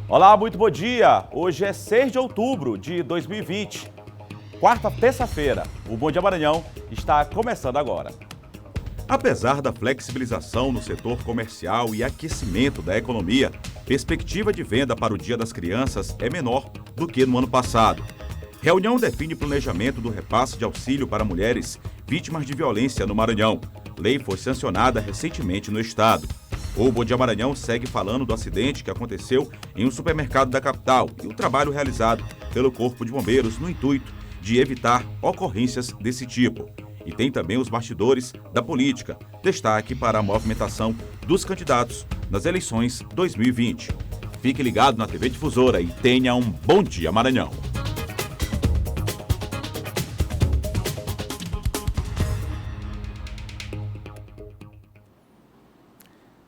Olá, muito bom dia! Hoje é 6 de outubro de 2020, terça-feira. O Bom Dia Maranhão está começando agora. Apesar da flexibilização no setor comercial e aquecimento da economia, perspectiva de venda para o Dia das Crianças é menor do que no ano passado. Reunião define planejamento do repasse de auxílio para mulheres vítimas de violência no Maranhão. Lei foi sancionada recentemente no estado. O Bom Dia Maranhão segue falando do acidente que aconteceu em um supermercado da capital e o trabalho realizado pelo Corpo de Bombeiros no intuito de evitar ocorrências desse tipo. E tem também os bastidores da política, destaque para a movimentação dos candidatos nas eleições 2020. Fique ligado na TV Difusora e tenha um bom dia, Maranhão.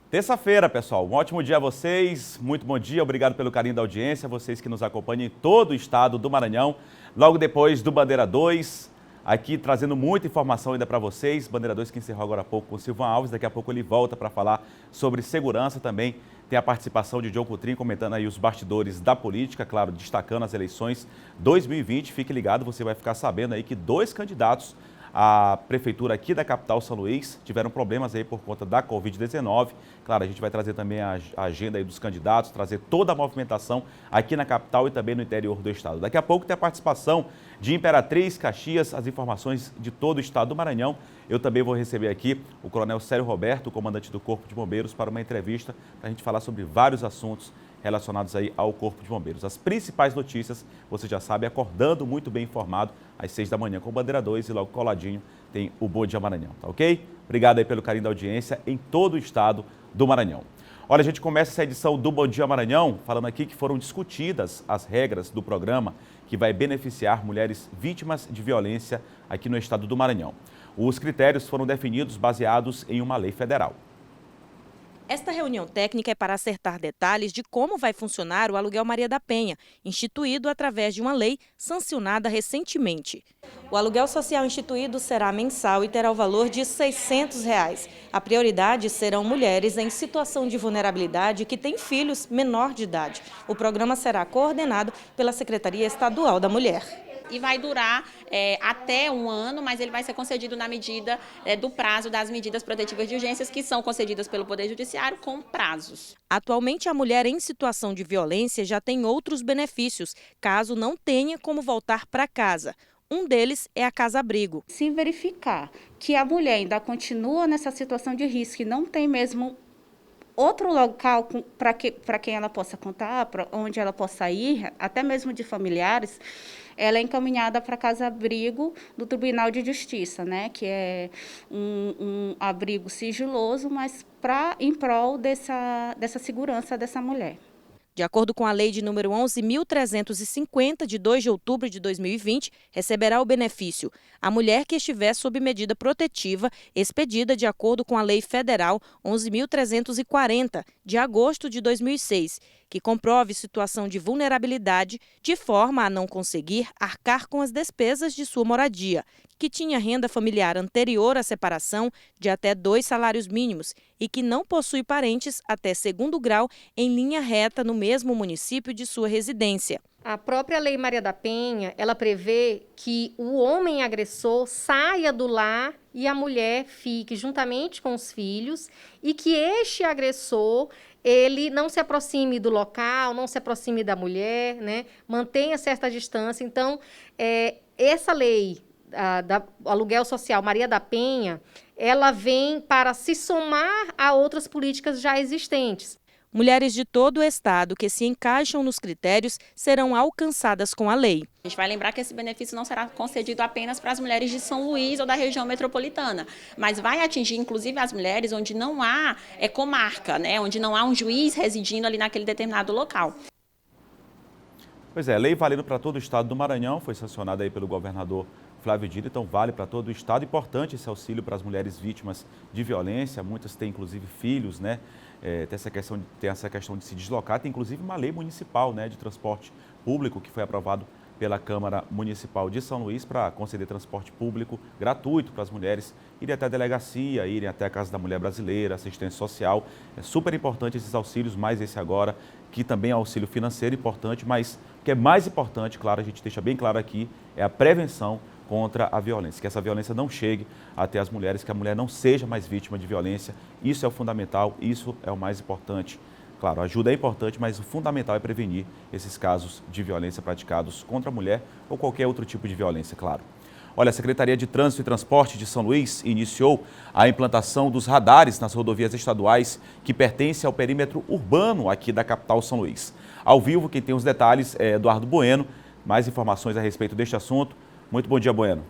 Terça-feira, pessoal. Um ótimo dia a vocês. Muito bom dia. Obrigado pelo carinho da audiência. Vocês que nos acompanham em todo o estado do Maranhão. Logo depois do Bandeira 2, aqui trazendo muita informação ainda para vocês. Bandeira 2 que encerrou agora há pouco com o Silvan Alves. Daqui a pouco ele volta para falar sobre segurança também. Tem a participação de Diogo Coutrinho comentando aí os bastidores da política, claro, destacando as eleições 2020. Fique ligado, você vai ficar sabendo aí que 2 candidatos à prefeitura aqui da capital, São Luís, tiveram problemas aí por conta da Covid-19. Claro, a gente vai trazer também a agenda aí dos candidatos, trazer toda a movimentação aqui na capital e também no interior do estado. Daqui a pouco tem a participação de Imperatriz, Caxias, as informações de todo o estado do Maranhão. Eu também vou receber aqui o Coronel Célio Roberto, comandante do Corpo de Bombeiros, para uma entrevista para a gente falar sobre vários assuntos relacionados aí ao Corpo de Bombeiros. As principais notícias, você já sabe, acordando muito bem informado, às 6 da manhã com o Bandeira 2 e logo coladinho tem o Bom Dia Maranhão, tá ok? Obrigado aí pelo carinho da audiência em todo o estado do Maranhão. Olha, a gente começa essa edição do Bom Dia Maranhão falando aqui que foram discutidas as regras do programa que vai beneficiar mulheres vítimas de violência aqui no estado do Maranhão. Os critérios foram definidos baseados em uma lei federal. Esta reunião técnica é para acertar detalhes de como vai funcionar o Aluguel Maria da Penha, instituído através de uma lei sancionada recentemente. O aluguel social instituído será mensal e terá o valor de R$ 600. A prioridade serão mulheres em situação de vulnerabilidade que têm filhos menor de idade. O programa será coordenado pela Secretaria Estadual da Mulher. E vai durar até 1 ano, mas ele vai ser concedido na medida do prazo das medidas protetivas de urgências que são concedidas pelo Poder Judiciário com prazos. Atualmente, a mulher em situação de violência já tem outros benefícios, caso não tenha como voltar para casa. Um deles é a casa-abrigo. Se verificar que a mulher ainda continua nessa situação de risco e não tem mesmo outro local para quem ela possa contar, para onde ela possa ir, até mesmo de familiares, ela é encaminhada para casa-abrigo do Tribunal de Justiça, né? Que é um abrigo sigiloso, mas em prol dessa segurança dessa mulher. De acordo com a lei de número 11.350, de 2 de outubro de 2020, receberá o benefício a mulher que estiver sob medida protetiva expedida de acordo com a lei federal 11.340, de agosto de 2006, que comprove situação de vulnerabilidade de forma a não conseguir arcar com as despesas de sua moradia, que tinha renda familiar anterior à separação de até 2 salários mínimos e que não possui parentes até 2º grau em linha reta no mesmo município de sua residência. A própria Lei Maria da Penha, ela prevê que o homem agressor saia do lar e a mulher fique juntamente com os filhos e que este agressor ele não se aproxime do local, não se aproxime da mulher, né? Mantenha certa distância. Então, essa lei do aluguel social Maria da Penha, ela vem para se somar a outras políticas já existentes. Mulheres de todo o estado que se encaixam nos critérios serão alcançadas com a lei. A gente vai lembrar que esse benefício não será concedido apenas para as mulheres de São Luís ou da região metropolitana, mas vai atingir inclusive as mulheres onde não há comarca, né? Onde não há um juiz residindo ali naquele determinado local. Pois é, lei valendo para todo o estado do Maranhão, foi sancionada aí pelo governador Flávio Dino, então vale para todo o estado. Importante esse auxílio para as mulheres vítimas de violência, muitas têm inclusive filhos, né? Tem essa questão de se deslocar, tem inclusive uma lei municipal, né, de transporte público que foi aprovado pela Câmara Municipal de São Luís para conceder transporte público gratuito para as mulheres irem até a delegacia, irem até a Casa da Mulher Brasileira, assistência social. É super importante esses auxílios, mais esse agora que também é auxílio financeiro importante, mas o que é mais importante, claro, a gente deixa bem claro aqui, é a prevenção contra a violência, que essa violência não chegue até as mulheres, que a mulher não seja mais vítima de violência. Isso é o fundamental, isso é o mais importante. Claro, a ajuda é importante, mas o fundamental é prevenir esses casos de violência praticados contra a mulher ou qualquer outro tipo de violência, claro. Olha, a Secretaria de Trânsito e Transporte de São Luís iniciou a implantação dos radares nas rodovias estaduais que pertencem ao perímetro urbano aqui da capital São Luís. Ao vivo, quem tem os detalhes é Eduardo Bueno. Mais informações a respeito deste assunto. Muito bom dia, Bueno.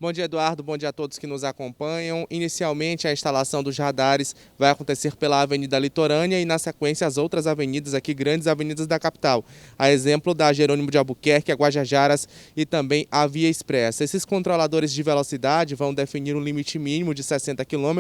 Bom dia, Eduardo. Bom dia a todos que nos acompanham. Inicialmente, a instalação dos radares vai acontecer pela Avenida Litorânea e, na sequência, as outras avenidas aqui, grandes avenidas da capital. A exemplo da Jerônimo de Albuquerque, a Guajajaras e também a Via Expressa. Esses controladores de velocidade vão definir um limite mínimo de 60 km.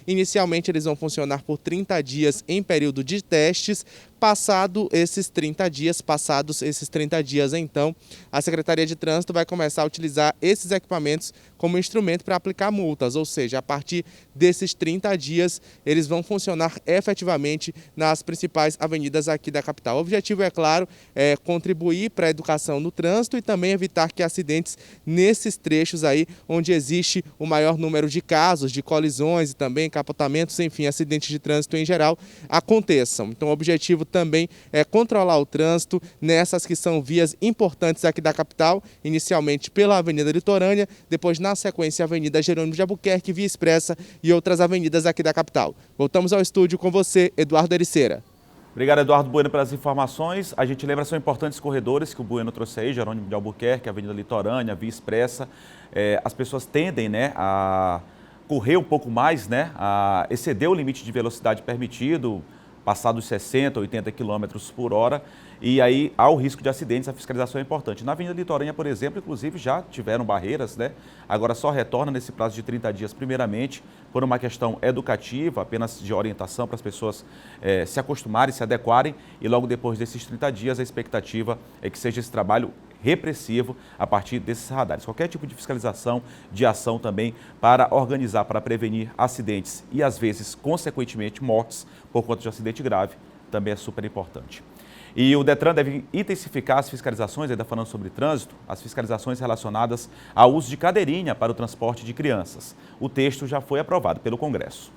Inicialmente, eles vão funcionar por 30 dias em período de testes. Passados esses 30 dias, então, a Secretaria de Trânsito vai começar a utilizar esses equipamentos como instrumento para aplicar multas, ou seja, a partir desses 30 dias, eles vão funcionar efetivamente nas principais avenidas aqui da capital. O objetivo, é claro, é contribuir para a educação no trânsito e também evitar que acidentes nesses trechos aí, onde existe o maior número de casos, de colisões e também capotamentos, enfim, acidentes de trânsito em geral, aconteçam. Então, o objetivo também é controlar o trânsito nessas que são vias importantes aqui da capital, inicialmente pela Avenida Litorânea, depois na sequência a Avenida Jerônimo de Albuquerque, Via Expressa e outras avenidas aqui da capital. Voltamos ao estúdio com você, Eduardo Ericeira. Obrigado, Eduardo Bueno, pelas informações. A gente lembra, são importantes corredores que o Bueno trouxe aí, Jerônimo de Albuquerque, Avenida Litorânea, Via Expressa. As pessoas tendem, né, a correr um pouco mais, né, a exceder o limite de velocidade permitido, passar dos 60, 80 km por hora, e aí há o risco de acidentes, a fiscalização é importante. Na Avenida Litorânea, por exemplo, inclusive já tiveram barreiras, né? Agora só retorna nesse prazo de 30 dias, primeiramente, por uma questão educativa, apenas de orientação para as pessoas se acostumarem, se adequarem, e logo depois desses 30 dias a expectativa é que seja esse trabalho repressivo a partir desses radares. Qualquer tipo de fiscalização, de ação também para organizar, para prevenir acidentes e às vezes, consequentemente, mortes por conta de acidente grave, também é super importante. E o Detran deve intensificar as fiscalizações, ainda falando sobre trânsito, as fiscalizações relacionadas ao uso de cadeirinha para o transporte de crianças. O texto já foi aprovado pelo Congresso.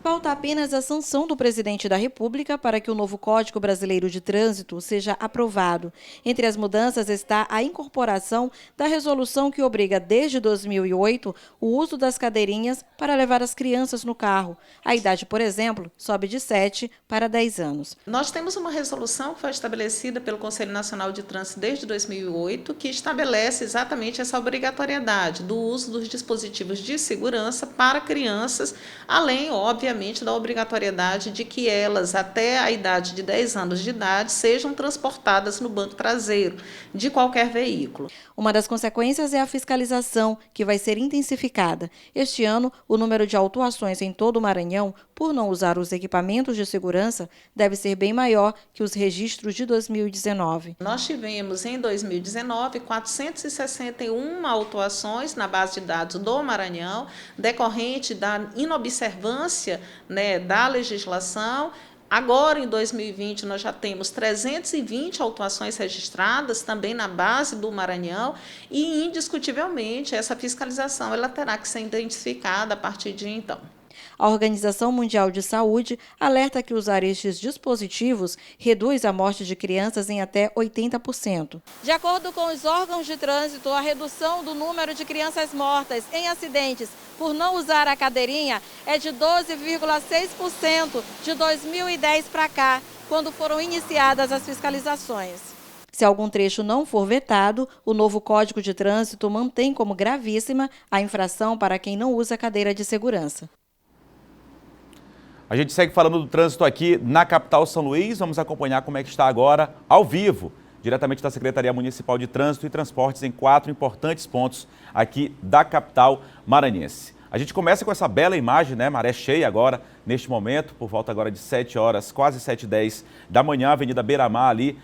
Falta apenas a sanção do presidente da República para que o novo Código Brasileiro de Trânsito seja aprovado. Entre as mudanças está a incorporação da resolução que obriga desde 2008 o uso das cadeirinhas para levar as crianças no carro. A idade, por exemplo, sobe de 7 para 10 anos. Nós temos uma resolução que foi estabelecida pelo Conselho Nacional de Trânsito desde 2008, que estabelece exatamente essa obrigatoriedade do uso dos dispositivos de segurança para crianças, além, obviamente, da obrigatoriedade de que elas, até a idade de 10 anos de idade, sejam transportadas no banco traseiro de qualquer veículo. Uma das consequências é a fiscalização, que vai ser intensificada. Este ano, o número de autuações em todo o Maranhão, por não usar os equipamentos de segurança, deve ser bem maior que os registros de 2019. Nós tivemos, em 2019, 461 autuações na base de dados do Maranhão, decorrente da inobservância, né, da legislação. Agora, em 2020, nós já temos 320 autuações registradas, também na base do Maranhão, e, indiscutivelmente, essa fiscalização ela terá que ser intensificada a partir de então. A Organização Mundial de Saúde alerta que usar estes dispositivos reduz a morte de crianças em até 80%. De acordo com os órgãos de trânsito, a redução do número de crianças mortas em acidentes por não usar a cadeirinha é de 12,6% de 2010 para cá, quando foram iniciadas as fiscalizações. Se algum trecho não for vetado, o novo Código de Trânsito mantém como gravíssima a infração para quem não usa cadeira de segurança. A gente segue falando do trânsito aqui na capital São Luís. Vamos acompanhar como é que está agora, ao vivo, diretamente da Secretaria Municipal de Trânsito e Transportes, em 4 importantes pontos aqui da capital maranhense. A gente começa com essa bela imagem, né? Maré cheia agora, neste momento, por volta agora de 7 horas, quase 7h10 da manhã, Avenida Beira-Mar ali,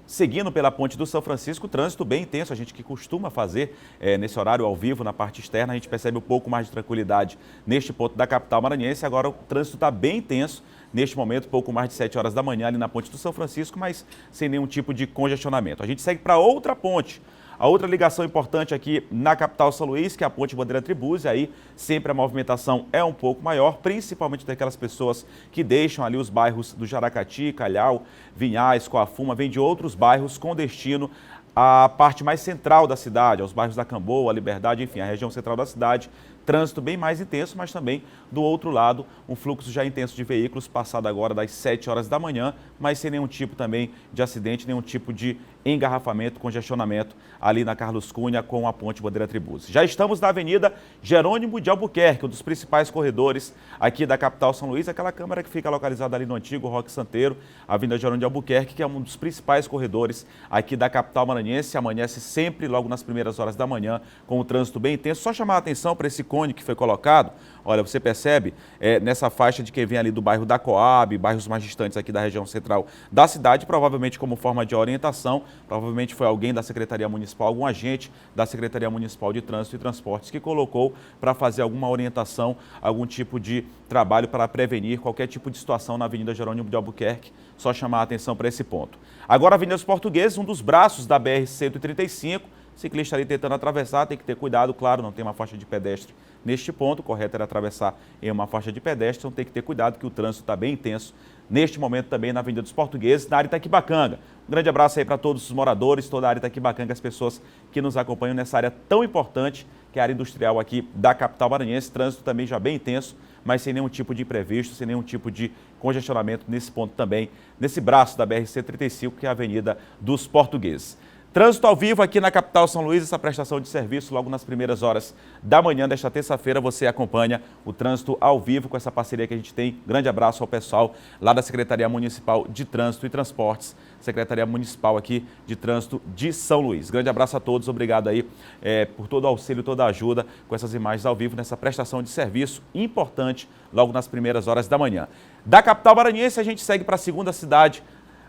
Seguindo pela Ponte do São Francisco, trânsito bem intenso, a gente que costuma fazer nesse horário ao vivo, na parte externa, a gente percebe um pouco mais de tranquilidade neste ponto da capital maranhense. Agora o trânsito está bem intenso neste momento, pouco mais de 7 horas da manhã ali na Ponte do São Francisco, mas sem nenhum tipo de congestionamento. A gente segue para outra ponte. A outra ligação importante aqui na capital São Luís, que é a Ponte Bandeira Tribuzzi, aí sempre a movimentação é um pouco maior, principalmente daquelas pessoas que deixam ali os bairros do Jaracati, Calhau, Vinhais, Coafuma, vêm de outros bairros com destino à parte mais central da cidade, aos bairros da Camboa, Liberdade, enfim, a região central da cidade. Trânsito bem mais intenso, mas também do outro lado, um fluxo já intenso de veículos, passado agora das 7 horas da manhã, mas sem nenhum tipo também de acidente, nenhum tipo de engarrafamento, congestionamento ali na Carlos Cunha com a Ponte Bandeira Tribuzzi. Já estamos na Avenida Jerônimo de Albuquerque, um dos principais corredores aqui da capital São Luís, aquela câmara que fica localizada ali no antigo Roque Santeiro, a Avenida Jerônimo de Albuquerque, que é um dos principais corredores aqui da capital maranhense. Amanhece sempre logo nas primeiras horas da manhã com o trânsito bem intenso. Só chamar a atenção para esse cone que foi colocado. Olha, você percebe nessa faixa de quem vem ali do bairro da Coab, bairros mais distantes aqui da região central da cidade, provavelmente como forma de orientação, provavelmente foi alguém da Secretaria Municipal, algum agente da Secretaria Municipal de Trânsito e Transportes que colocou para fazer alguma orientação, algum tipo de trabalho para prevenir qualquer tipo de situação na Avenida Jerônimo de Albuquerque. Só chamar a atenção para esse ponto. Agora, a Avenida dos Portugueses, um dos braços da BR-135, ciclista ali tentando atravessar, tem que ter cuidado, claro, não tem uma faixa de pedestre neste ponto, o correto era atravessar em uma faixa de pedestre, então tem que ter cuidado que o trânsito está bem intenso neste momento também na Avenida dos Portugueses, na área Itaquibacanga. Um grande abraço aí para todos os moradores, toda a área Itaquibacanga, as pessoas que nos acompanham nessa área tão importante, que é a área industrial aqui da capital maranhense. Trânsito também já bem intenso, mas sem nenhum tipo de imprevisto, sem nenhum tipo de congestionamento nesse ponto também, nesse braço da BR-135, que é a Avenida dos Portugueses. Trânsito ao vivo aqui na capital São Luís, essa prestação de serviço logo nas primeiras horas da manhã desta terça-feira. Você acompanha o trânsito ao vivo com essa parceria que a gente tem. Grande abraço ao pessoal lá da Secretaria Municipal de Trânsito e Transportes, Secretaria Municipal aqui de Trânsito de São Luís. Grande abraço a todos, obrigado aí por todo o auxílio, toda a ajuda com essas imagens ao vivo nessa prestação de serviço importante logo nas primeiras horas da manhã. Da capital maranhense a gente segue para a segunda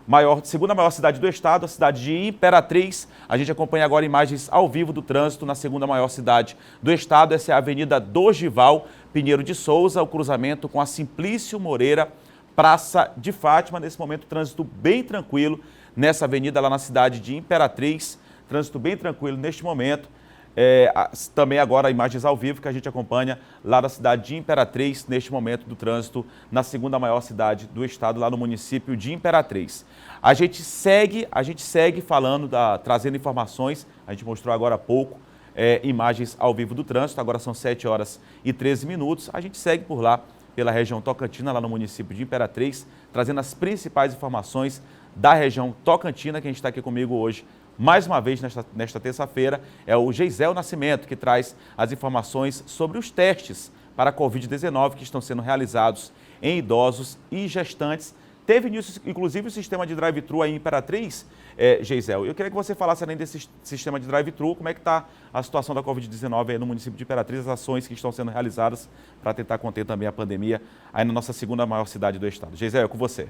maior cidade do estado, a cidade de Imperatriz. A gente acompanha agora imagens ao vivo do trânsito na segunda maior cidade do estado. Essa é a Avenida Dorival Pinheiro de Souza, o cruzamento com a Simplício Moreira, Praça de Fátima. Nesse momento, trânsito bem tranquilo nessa avenida lá na cidade de Imperatriz. Trânsito bem tranquilo neste momento. Também agora imagens ao vivo que a gente acompanha lá da cidade de Imperatriz, neste momento do trânsito na segunda maior cidade do estado, lá no município de Imperatriz. A gente segue falando, trazendo informações, a gente mostrou agora há pouco imagens ao vivo do trânsito, agora são 7 horas e 13 minutos, a gente segue por lá, pela região Tocantina, lá no município de Imperatriz, trazendo as principais informações da região Tocantina. Quem está aqui comigo hoje, mais uma vez nesta terça-feira, é o Geisel Nascimento, que traz as informações sobre os testes para a Covid-19 que estão sendo realizados em idosos e gestantes. Teve início, inclusive, o sistema de drive-thru aí em Imperatriz, Geisel. Eu queria que você falasse, além desse sistema de drive-thru, como é que está a situação da Covid-19 aí no município de Imperatriz, as ações que estão sendo realizadas para tentar conter também a pandemia aí na nossa segunda maior cidade do estado. Geisel, é com você.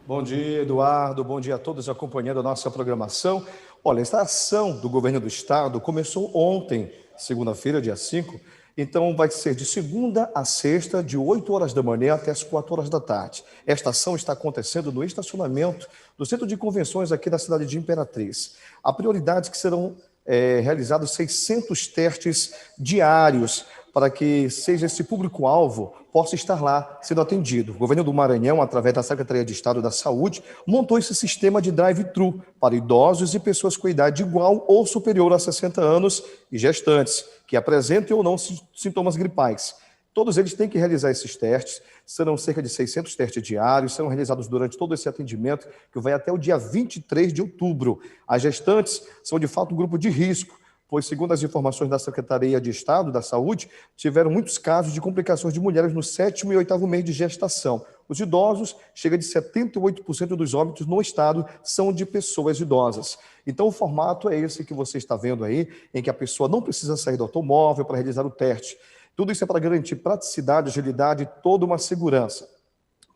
Bom dia, Eduardo. Bom dia a todos acompanhando a nossa programação. Olha, esta ação do governo do estado começou ontem, segunda-feira, dia 5. Então, vai ser de segunda a sexta, de 8 horas da manhã até as 4 horas da tarde. Esta ação está acontecendo no estacionamento do Centro de Convenções aqui da cidade de Imperatriz. A prioridade é que serão realizados 600 testes diários para que seja esse público-alvo possa estar lá sendo atendido. O governo do Maranhão, através da Secretaria de Estado da Saúde, montou esse sistema de drive-thru para idosos e pessoas com idade igual ou superior a 60 anos e gestantes, que apresentem ou não sintomas gripais. Todos eles têm que realizar esses testes, serão cerca de 600 testes diários, serão realizados durante todo esse atendimento, que vai até o dia 23 de outubro. As gestantes são, de fato, um grupo de risco, pois, segundo as informações da Secretaria de Estado da Saúde, tiveram muitos casos de complicações de mulheres no 7º e 8º mês de gestação. Os idosos, chega de 78% dos óbitos no estado são de pessoas idosas. Então, o formato é esse que você está vendo aí, em que a pessoa não precisa sair do automóvel para realizar o teste. Tudo isso é para garantir praticidade, agilidade e toda uma segurança.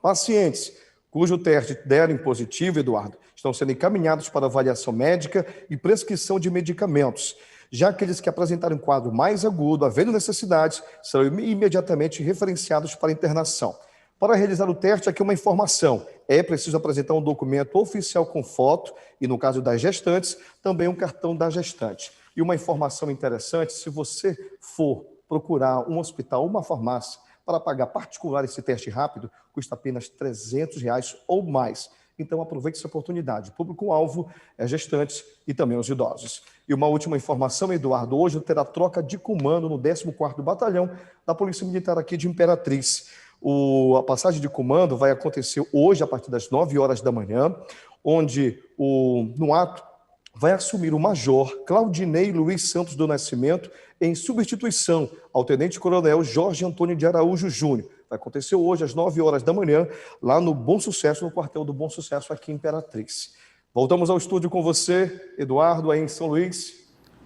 Pacientes cujo teste derem positivo, Eduardo, estão sendo encaminhados para avaliação médica e prescrição de medicamentos. Já aqueles que apresentarem um quadro mais agudo, havendo necessidades, serão imediatamente referenciados para internação. Para realizar o teste, aqui uma informação. É preciso apresentar um documento oficial com foto e, no caso das gestantes, também um cartão da gestante. E uma informação interessante, se você for procurar um hospital ou uma farmácia para pagar particular esse teste rápido, custa apenas R$300 ou mais. Então, aproveite essa oportunidade. O público-alvo é gestantes e também os idosos. E uma última informação, Eduardo, hoje terá troca de comando no 14º Batalhão da Polícia Militar aqui de Imperatriz. A passagem de comando vai acontecer hoje, a partir das 9 horas da manhã, onde no ato vai assumir o Major Claudinei Luiz Santos do Nascimento em substituição ao Tenente-Coronel Jorge Antônio de Araújo Júnior. Vai acontecer hoje às 9 horas da manhã, lá no Bom Sucesso, no quartel do Bom Sucesso aqui em Imperatriz. Voltamos ao estúdio com você, Eduardo, aí em São Luís.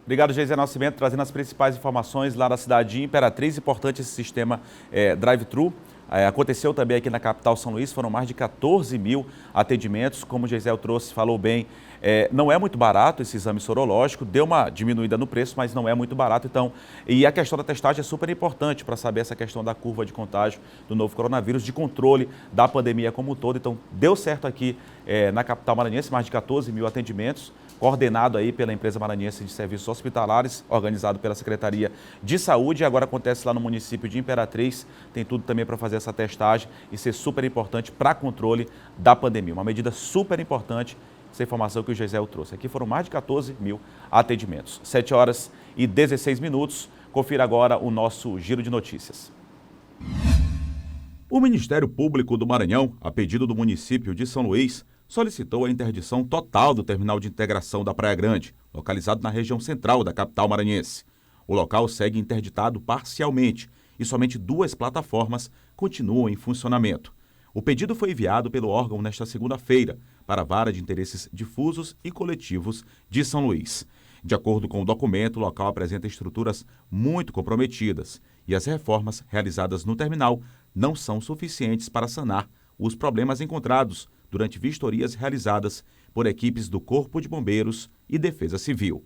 Obrigado, Geisé Nascimento, trazendo as principais informações lá da cidade de Imperatriz. Importante esse sistema drive-thru. Aconteceu também aqui na capital São Luís, foram mais de 14 mil atendimentos, como o Geisel trouxe, falou bem, não é muito barato esse exame sorológico, deu uma diminuída no preço, mas não é muito barato, então, e a questão da testagem é super importante para saber essa questão da curva de contágio do novo coronavírus, de controle da pandemia como um todo, então deu certo aqui na capital maranhense, mais de 14 mil atendimentos, coordenado aí pela empresa maranhense de serviços hospitalares, organizado pela Secretaria de Saúde, e agora acontece lá no município de Imperatriz, tem tudo também para fazer essa testagem e ser super importante para controle da pandemia, uma medida super importante, essa informação que o Geisel trouxe. Aqui foram mais de 14 mil atendimentos. 7 horas e 16 minutos, confira agora o nosso giro de notícias. O Ministério Público do Maranhão, a pedido do município de São Luís, solicitou a interdição total do terminal de integração da Praia Grande, localizado na região central da capital maranhense. O local segue interditado parcialmente e somente 2 plataformas continuam em funcionamento. O pedido foi enviado pelo órgão nesta segunda-feira para a Vara de Interesses Difusos e Coletivos de São Luís. De acordo com o documento, o local apresenta estruturas muito comprometidas e as reformas realizadas no terminal não são suficientes para sanar os problemas encontrados durante vistorias realizadas por equipes do Corpo de Bombeiros e Defesa Civil.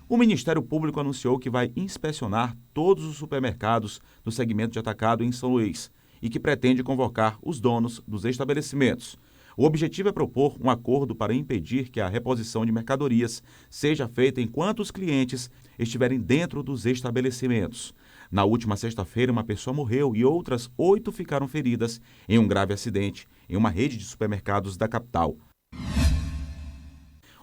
O Ministério Público anunciou que vai inspecionar todos os supermercados do segmento de atacado em São Luís e que pretende convocar os donos dos estabelecimentos. O objetivo é propor um acordo para impedir que a reposição de mercadorias seja feita enquanto os clientes estiverem dentro dos estabelecimentos. Na última sexta-feira, uma pessoa morreu e outras 8 ficaram feridas em um grave acidente em uma rede de supermercados da capital.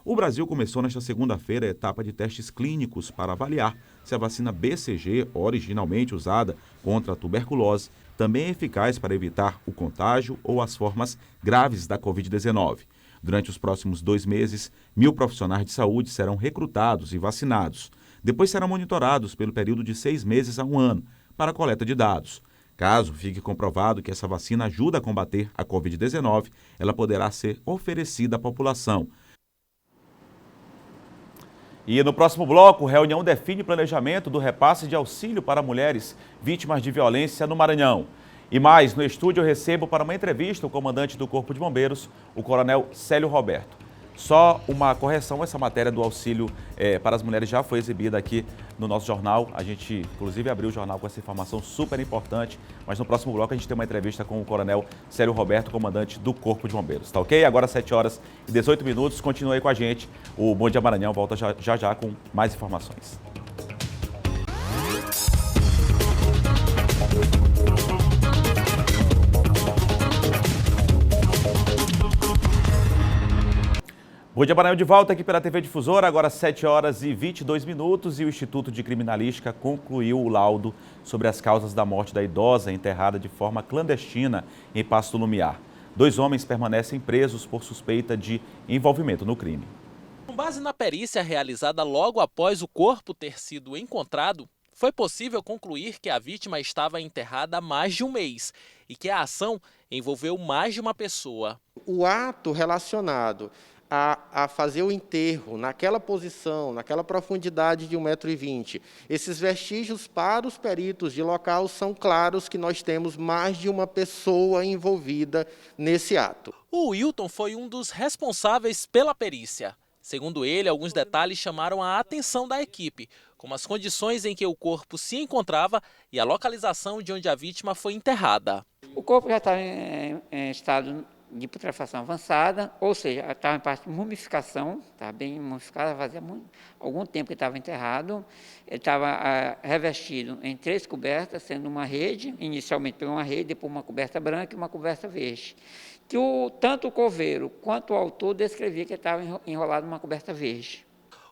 O Brasil começou nesta segunda-feira a etapa de testes clínicos para avaliar se a vacina BCG, originalmente usada contra a tuberculose, também é eficaz para evitar o contágio ou as formas graves da Covid-19. Durante os próximos 2 meses, 1.000 profissionais de saúde serão recrutados e vacinados. Depois serão monitorados pelo período de 6 meses a 1 ano para a coleta de dados. Caso fique comprovado que essa vacina ajuda a combater a Covid-19, ela poderá ser oferecida à população. E no próximo bloco, reunião define planejamento do repasse de auxílio para mulheres vítimas de violência no Maranhão. E mais, no estúdio eu recebo para uma entrevista o comandante do Corpo de Bombeiros, o coronel Célio Roberto. Só uma correção, essa matéria do auxílio para as mulheres já foi exibida aqui no nosso jornal. A gente, inclusive, abriu o jornal com essa informação super importante, mas no próximo bloco a gente tem uma entrevista com o coronel Célio Roberto, comandante do Corpo de Bombeiros. Tá ok? Agora 7 horas e 18 minutos, continue aí com a gente. O Bom Dia Maranhão volta já com mais informações. Bom Dia Maranhão de volta aqui pela TV Difusora, agora 7 horas e 22 minutos e o Instituto de Criminalística concluiu o laudo sobre as causas da morte da idosa enterrada de forma clandestina em Pasto Lumiar. 2 homens permanecem presos por suspeita de envolvimento no crime. Com base na perícia realizada logo após o corpo ter sido encontrado, foi possível concluir que a vítima estava enterrada há mais de 1 mês e que a ação envolveu mais de uma pessoa. O ato relacionado a fazer o enterro naquela posição, naquela profundidade de 1,20 m, esses vestígios para os peritos de local são claros que nós temos mais de uma pessoa envolvida nesse ato. O Wilton foi um dos responsáveis pela perícia. Segundo ele, alguns detalhes chamaram a atenção da equipe, como as condições em que o corpo se encontrava e a localização de onde a vítima foi enterrada. O corpo já estava em estado de putrefação avançada, ou seja, estava em parte de mumificação, estava bem mumificado, fazia algum tempo que estava enterrado. Ele estava revestido em 3 cobertas, sendo uma rede, inicialmente pegou uma rede, depois uma coberta branca e uma coberta verde. Que tanto o coveiro quanto o autor descrevia que estava enrolado numa coberta verde.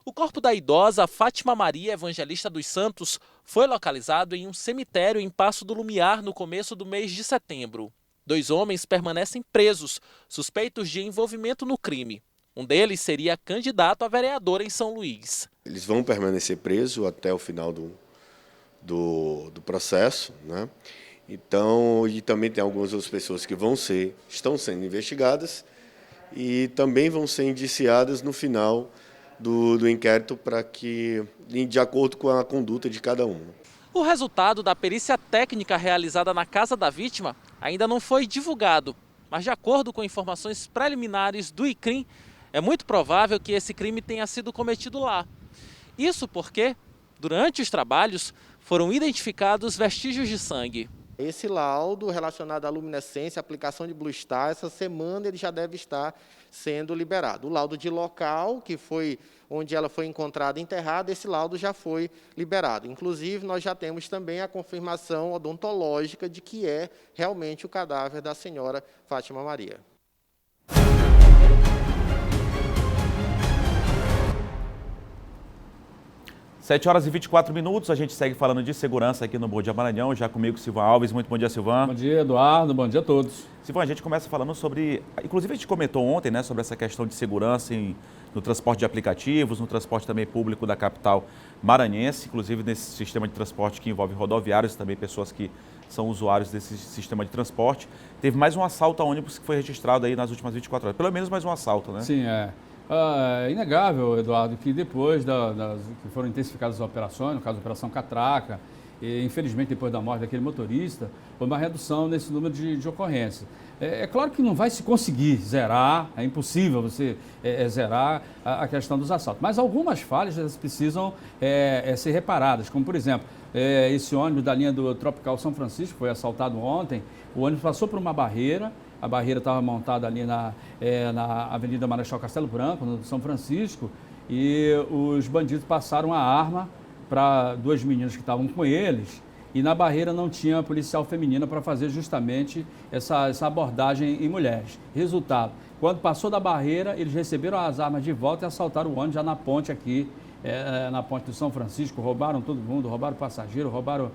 O corpo da idosa Fátima Maria Evangelista dos Santos foi localizado em um cemitério em Passo do Lumiar no começo do mês de setembro. 2 homens permanecem presos, suspeitos de envolvimento no crime. Um deles seria candidato a vereador em São Luís. Eles vão permanecer presos até o final do processo, né? Então, e também tem algumas outras pessoas que estão sendo investigadas e também vão ser indiciadas no final do inquérito de acordo com a conduta de cada um. O resultado da perícia técnica realizada na casa da vítima ainda não foi divulgado, mas de acordo com informações preliminares do ICRIM, é muito provável que esse crime tenha sido cometido lá. Isso porque, durante os trabalhos, foram identificados vestígios de sangue. Esse laudo relacionado à luminescência, aplicação de Blue Star, essa semana ele já deve estar sendo liberado. O laudo de local, que foi onde ela foi encontrada enterrada, esse laudo já foi liberado. Inclusive, nós já temos também a confirmação odontológica de que é realmente o cadáver da senhora Fátima Maria. 7h24, a gente segue falando de segurança aqui no Bom Dia Maranhão, já comigo Silvan Alves. Muito bom dia, Silvan. Bom dia, Eduardo, bom dia a todos. Silvan, a gente começa falando sobre, inclusive a gente comentou ontem, né, sobre essa questão de segurança no transporte de aplicativos, no transporte também público da capital maranhense, inclusive nesse sistema de transporte que envolve rodoviários, também pessoas que são usuários desse sistema de transporte. Teve mais um assalto a ônibus que foi registrado aí nas últimas 24 horas, pelo menos mais um assalto, né? Sim, é inegável, Eduardo, que depois que foram intensificadas as operações, no caso da Operação Catraca, e infelizmente depois da morte daquele motorista, houve uma redução nesse número de ocorrências. É claro que não vai se conseguir zerar, é impossível você zerar a questão dos assaltos, mas algumas falhas elas precisam ser reparadas, como por exemplo, esse ônibus da linha do Tropical São Francisco foi assaltado ontem, o ônibus passou por uma barreira, a barreira estava montada ali na Avenida Marechal Castelo Branco, no São Francisco, e os bandidos passaram a arma para 2 meninas que estavam com eles, e na barreira não tinha policial feminina para fazer justamente essa abordagem em mulheres. Resultado, quando passou da barreira, eles receberam as armas de volta e assaltaram o ônibus já na ponte aqui, na ponte do São Francisco, roubaram todo mundo, roubaram o passageiro, roubaram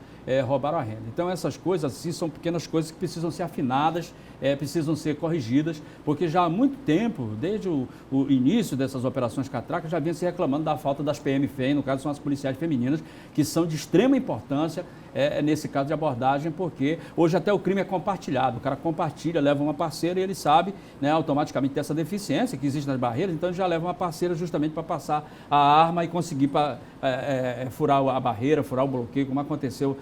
a renda. Então essas coisas assim são pequenas coisas que precisam ser afinadas, precisam ser corrigidas, porque já há muito tempo, desde o início dessas operações Catraca, já vinha se reclamando da falta das PM-FEM, no caso são as policiais femininas, que são de extrema importância nesse caso de abordagem, porque hoje até o crime é compartilhado, o cara compartilha, leva uma parceira e ele sabe, né, automaticamente dessa deficiência que existe nas barreiras, então ele já leva uma parceira justamente para passar a arma e conseguir furar a barreira, furar o bloqueio, como aconteceu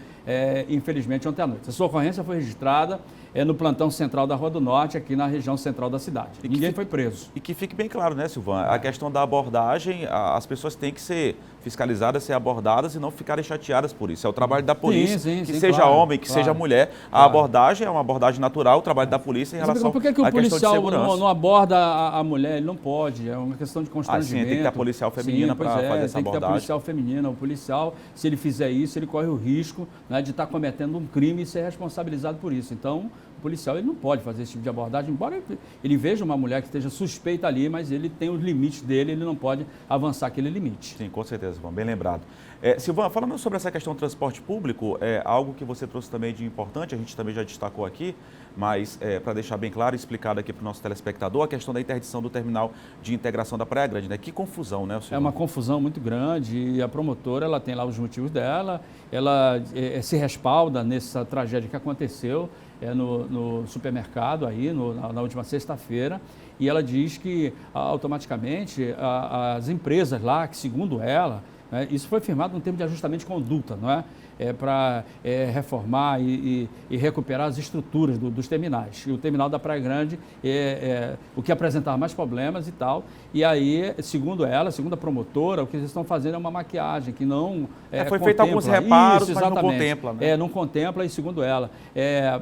infelizmente ontem à noite. Essa ocorrência foi registrada no plantão central da Rua do Norte, aqui na região central da cidade. Ninguém foi preso. E que fique bem claro, né, Silvan? A questão da abordagem, as pessoas têm que ser fiscalizadas, ser abordadas e não ficarem chateadas por isso. É o trabalho da polícia, que seja claro, homem, que seja mulher. A abordagem é uma abordagem natural, o trabalho da polícia em relação à questão de segurança. Por que o policial não aborda a mulher? Ele não pode, é uma questão de constrangimento. Tem que ter a policial feminina para fazer essa abordagem. Tem que ter a policial feminina. O policial, se ele fizer isso, ele corre o risco, né, de estar cometendo um crime e ser responsabilizado por isso. Então, o policial ele não pode fazer esse tipo de abordagem, embora ele veja uma mulher que esteja suspeita ali, mas ele tem os limites dele, ele não pode avançar aquele limite. Sim, com certeza, Silvan, bem lembrado. Silvan, falando sobre essa questão do transporte público, algo que você trouxe também de importante, a gente também já destacou aqui, mas para deixar bem claro e explicado aqui para o nosso telespectador, a questão da interdição do terminal de integração da Praia Grande, né? Que confusão, né, Silvan? É uma confusão muito grande e a promotora, ela tem lá os motivos dela, ela se respalda nessa tragédia que aconteceu, no supermercado aí na última sexta-feira, e ela diz que automaticamente as empresas lá, que segundo ela, isso foi firmado no termo de ajustamento de conduta, não é? Para reformar e recuperar as estruturas dos terminais. E o terminal da Praia Grande o que apresentava mais problemas e tal. E aí, segundo ela, segundo a promotora, o que eles estão fazendo é uma maquiagem que não foi feito alguns reparos, mas não contempla. Né? Não contempla, e segundo ela,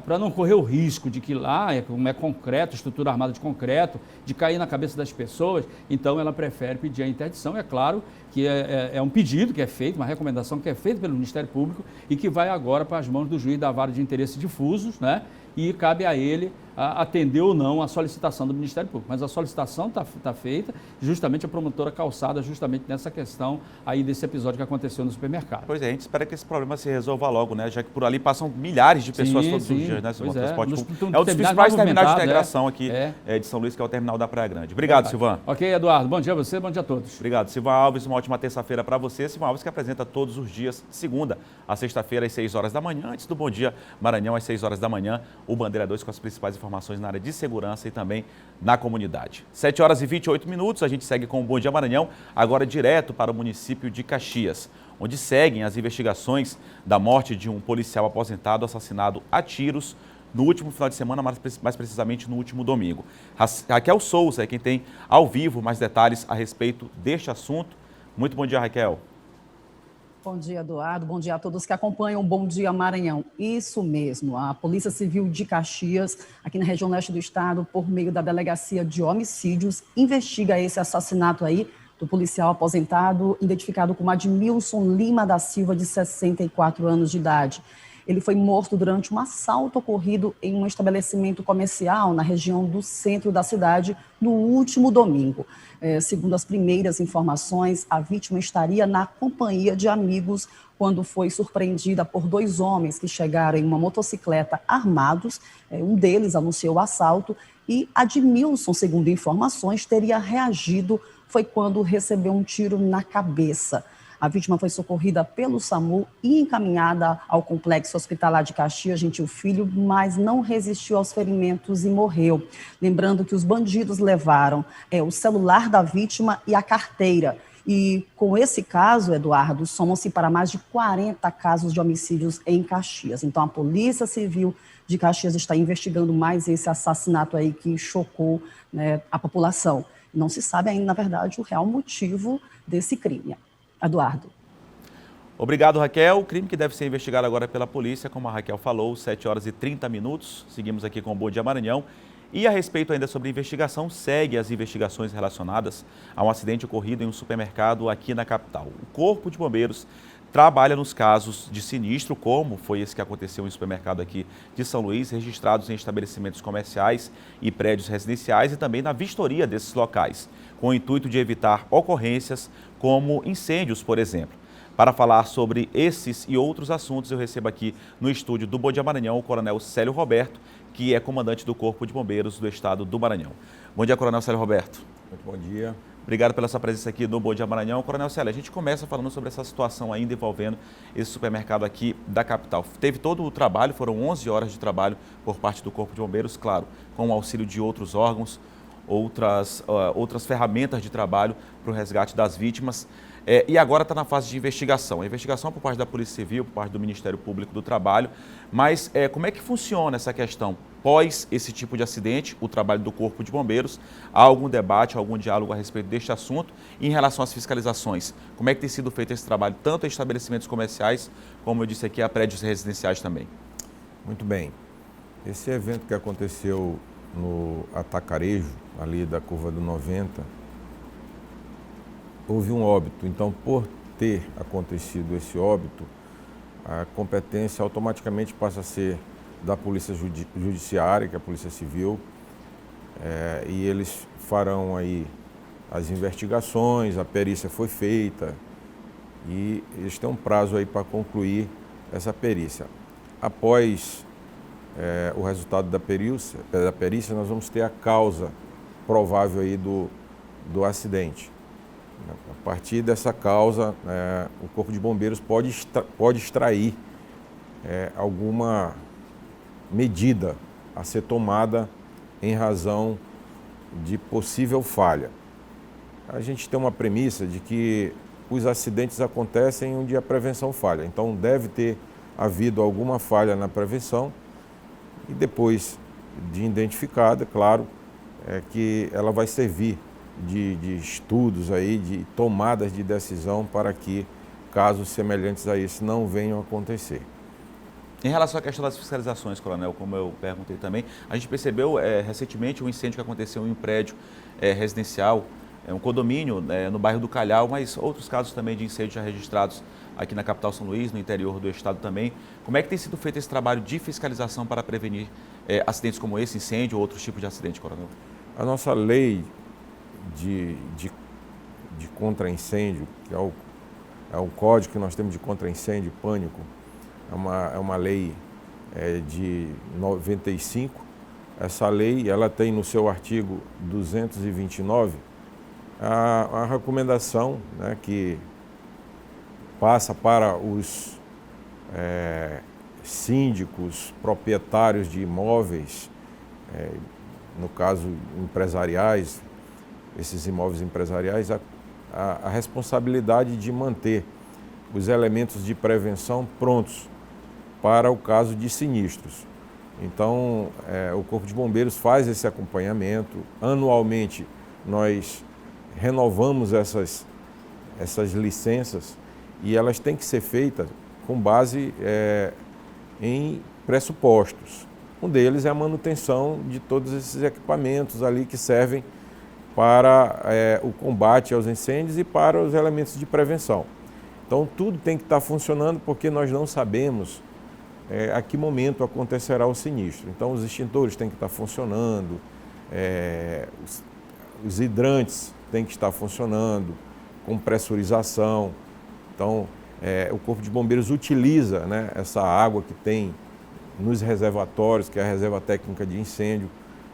para não correr o risco de que lá, como é concreto, estrutura armada de concreto, de cair na cabeça das pessoas, então ela prefere pedir a interdição. É claro que é um pedido que é feito, uma recomendação que é feita pelo Ministério Público e que vai agora para as mãos do juiz da vara de interesses difusos, né? E cabe a ele atender ou não a solicitação do Ministério Público. Mas a solicitação está feita, justamente a promotora calçada justamente nessa questão aí desse episódio que aconteceu no supermercado. Pois é, a gente espera que esse problema se resolva logo, né? Já que por ali passam milhares de pessoas todos os dias, né? É um dos principais terminais de integração aqui de São Luís, que é o terminal da Praia Grande. Obrigado, Silvan. Ok, Eduardo. Bom dia a você, bom dia a todos. Obrigado, Silvan Alves. Uma ótima terça-feira para você. Silvan Alves que apresenta todos os dias, segunda a sexta-feira, às 6 horas da manhã. Antes do Bom Dia Maranhão, às 6 horas da manhã, o Bandeira 2 com as principais informações na área de segurança e também na comunidade. 7 horas e 28 minutos, a gente segue com o Bom Dia Maranhão, agora direto para o município de Caxias, onde seguem as investigações da morte de um policial aposentado assassinado a tiros no último final de semana, mais precisamente no último domingo. Raquel Souza é quem tem ao vivo mais detalhes a respeito deste assunto. Muito bom dia, Raquel. Bom dia, Eduardo. Bom dia a todos que acompanham o Bom Dia Maranhão. Isso mesmo, a Polícia Civil de Caxias, aqui na região leste do estado, por meio da Delegacia de Homicídios, investiga esse assassinato aí do policial aposentado, identificado como Admilson Lima da Silva, de 64 anos de idade. Ele foi morto durante um assalto ocorrido em um estabelecimento comercial na região do centro da cidade no último domingo. Segundo as primeiras informações, a vítima estaria na companhia de amigos quando foi surpreendida por 2 homens que chegaram em uma motocicleta armados. Um deles anunciou o assalto e Admilson, segundo informações, teria reagido, foi quando recebeu um tiro na cabeça. A vítima foi socorrida pelo SAMU e encaminhada ao Complexo Hospitalar de Caxias Gentil Filho, mas não resistiu aos ferimentos e morreu. Lembrando que os bandidos levaram o celular da vítima e a carteira. E com esse caso, Eduardo, somam-se para mais de 40 casos de homicídios em Caxias. Então a Polícia Civil de Caxias está investigando mais esse assassinato aí que chocou, né, a população. Não se sabe ainda, na verdade, o real motivo desse crime. Eduardo. Obrigado, Raquel. O crime que deve ser investigado agora pela polícia, como a Raquel falou, 7 horas e 30 minutos. Seguimos aqui com o Bom Dia Maranhão. E a respeito ainda sobre investigação, segue as investigações relacionadas a um acidente ocorrido em um supermercado aqui na capital. O Corpo de Bombeiros trabalha nos casos de sinistro, como foi esse que aconteceu em um supermercado aqui de São Luís, registrados em estabelecimentos comerciais e prédios residenciais e também na vistoria desses locais, com o intuito de evitar ocorrências como incêndios, por exemplo. Para falar sobre esses e outros assuntos, eu recebo aqui no estúdio do Bom Dia Maranhão o Coronel Célio Roberto, que é comandante do Corpo de Bombeiros do Estado do Maranhão. Bom dia, Coronel Célio Roberto. Muito bom dia. Obrigado pela sua presença aqui no Bom Dia Maranhão. Coronel Célio, a gente começa falando sobre essa situação ainda envolvendo esse supermercado aqui da capital. Teve todo o trabalho, foram 11 horas de trabalho por parte do Corpo de Bombeiros, claro, com o auxílio de outros órgãos, outras ferramentas de trabalho para o resgate das vítimas. E agora está na fase de investigação. A investigação por parte da Polícia Civil, por parte do Ministério Público do Trabalho. Mas como é que funciona essa questão? Pós esse tipo de acidente, o trabalho do Corpo de Bombeiros, há algum debate, algum diálogo a respeito deste assunto? E em relação às fiscalizações, como é que tem sido feito esse trabalho, tanto em estabelecimentos comerciais, como eu disse aqui, a prédios residenciais também? Muito bem. Esse evento que aconteceu no Atacarejo, ali da Curva do 90, houve um óbito. Então, por ter acontecido esse óbito, a competência automaticamente passa a ser da Polícia Judiciária, que é a Polícia Civil, e eles farão aí as investigações, a perícia foi feita e eles têm um prazo aí para concluir essa perícia. Após o resultado da perícia, nós vamos ter a causa provável aí do acidente. A partir dessa causa, o Corpo de Bombeiros pode extrair alguma medida a ser tomada em razão de possível falha. A gente tem uma premissa de que os acidentes acontecem onde a prevenção falha. Então, deve ter havido alguma falha na prevenção e depois de identificada, claro, que ela vai servir de estudos aí, de tomadas de decisão para que casos semelhantes a esse não venham a acontecer. Em relação à questão das fiscalizações, Coronel, como eu perguntei também, a gente percebeu recentemente um incêndio que aconteceu em um prédio residencial, um condomínio no bairro do Calhau, mas outros casos também de incêndio já registrados aqui na capital São Luís, no interior do estado também. Como é que tem sido feito esse trabalho de fiscalização para prevenir acidentes como esse, incêndio ou outros tipos de acidente, Coronel? A nossa lei de contra-incêndio, que é o código que nós temos de contra-incêndio e pânico, é uma lei de 95. Essa lei ela tem no seu artigo 229 a recomendação, né, que passa para os síndicos, proprietários de imóveis, no caso empresariais, esses imóveis empresariais, a responsabilidade de manter os elementos de prevenção prontos para o caso de sinistros. Então, o Corpo de Bombeiros faz esse acompanhamento. Anualmente, nós renovamos essas licenças e elas têm que ser feitas com base em pressupostos. Um deles é a manutenção de todos esses equipamentos ali que servem para o combate aos incêndios e para os elementos de prevenção. Então, tudo tem que estar funcionando porque nós não sabemos a que momento acontecerá o sinistro. Então, os extintores têm que estar funcionando, os hidrantes têm que estar funcionando, com pressurização. Então, o Corpo de Bombeiros utiliza, né, essa água que tem nos reservatórios, que é a reserva técnica de incêndio,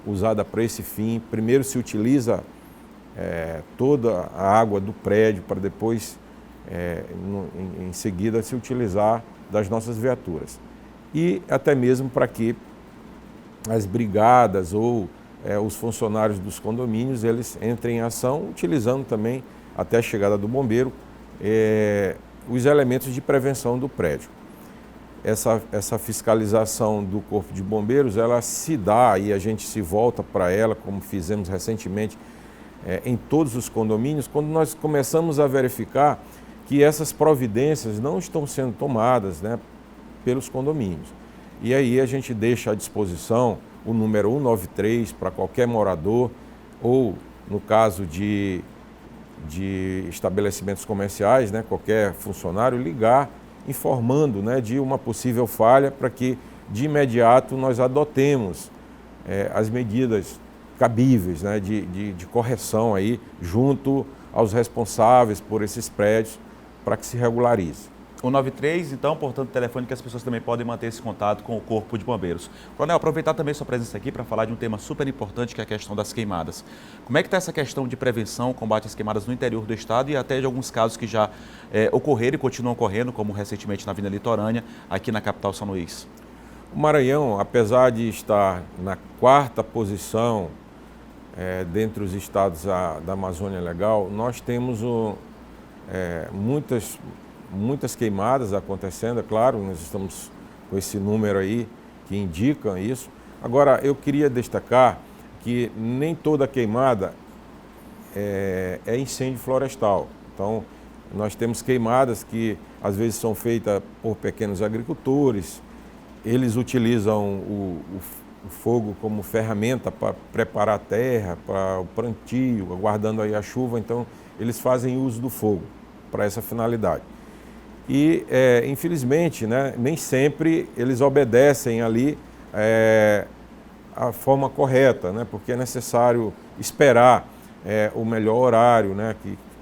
usada para esse fim. Primeiro se utiliza toda a água do prédio para depois, em seguida, se utilizar das nossas viaturas. E até mesmo para que as brigadas ou os funcionários dos condomínios eles entrem em ação, utilizando também, até a chegada do bombeiro, os elementos de prevenção do prédio. Essa fiscalização do Corpo de Bombeiros, ela se dá e a gente se volta para ela, como fizemos recentemente em todos os condomínios, quando nós começamos a verificar que essas providências não estão sendo tomadas, né, pelos condomínios. E aí a gente deixa à disposição o número 193 para qualquer morador ou, no caso de estabelecimentos comerciais, né, qualquer funcionário ligar informando, né, de uma possível falha para que de imediato nós adotemos as medidas cabíveis, né, de correção aí junto aos responsáveis por esses prédios para que se regularize. 193, então, portanto, o telefone que as pessoas também podem manter esse contato com o Corpo de Bombeiros. Coronel, aproveitar também sua presença aqui para falar de um tema super importante, que é a questão das queimadas. Como é que está essa questão de prevenção, combate às queimadas no interior do estado e até de alguns casos que já ocorreram e continuam ocorrendo, como recentemente na Avenida Litorânea, aqui na capital São Luís? O Maranhão, apesar de estar na 4ª posição dentre os estados da Amazônia Legal, nós temos muitas queimadas acontecendo, é claro, nós estamos com esse número aí que indica isso. Agora, eu queria destacar que nem toda queimada é incêndio florestal. Então, nós temos queimadas que às vezes são feitas por pequenos agricultores, eles utilizam o fogo como ferramenta para preparar a terra, para o plantio, aguardando aí a chuva, então eles fazem uso do fogo para essa finalidade. E, infelizmente, né, nem sempre eles obedecem ali a forma correta, né, porque é necessário esperar o melhor horário, né,